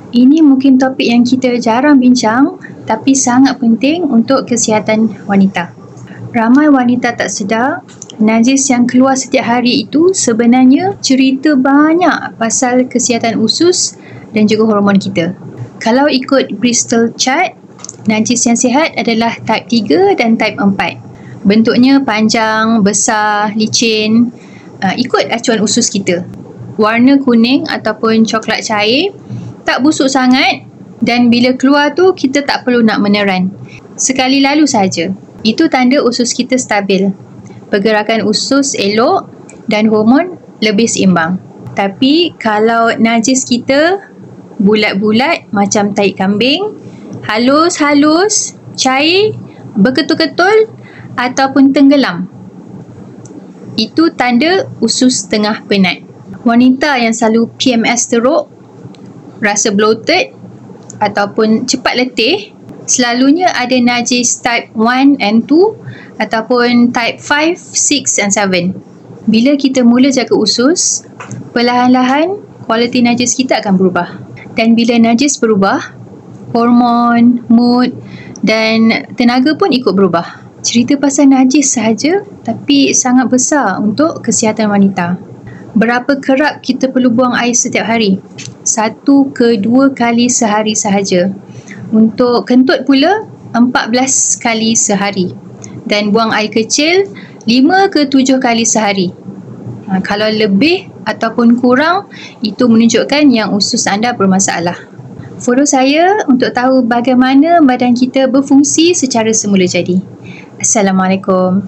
Ini mungkin topik yang kita jarang bincang tapi sangat penting untuk kesihatan wanita. Ramai wanita tak sedar najis yang keluar setiap hari itu sebenarnya cerita banyak pasal kesihatan usus dan juga hormon kita. Kalau ikut Bristol chart, najis yang sihat adalah type 3 dan type 4. Bentuknya panjang, besar, licin, ikut acuan usus kita. Warna kuning ataupun coklat cair, tak busuk sangat, dan bila keluar tu kita tak perlu nak meneran. Sekali lalu saja. Itu tanda usus kita stabil. Pergerakan usus elok dan hormon lebih seimbang. Tapi kalau najis kita bulat-bulat macam tai kambing, halus-halus, cair, berketul-ketul ataupun tenggelam, itu tanda usus tengah penat. Wanita yang selalu PMS teruk, rasa bloated ataupun cepat letih, selalunya ada najis type 1 and 2 ataupun type 5, 6 and 7. Bila kita mula jaga usus, perlahan-lahan kualiti najis kita akan berubah. Dan bila najis berubah, hormon, mood dan tenaga pun ikut berubah. Cerita pasal najis sahaja tapi sangat besar untuk kesihatan wanita. Berapa kerap kita perlu buang air setiap hari? 1 ke 2 kali sehari sahaja. Untuk kentut pula, 14 kali sehari. Dan buang air kecil, 5 ke 7 kali sehari. Kalau lebih ataupun kurang, itu menunjukkan yang usus anda bermasalah. Follow saya untuk tahu bagaimana badan kita berfungsi secara semula jadi. Assalamualaikum.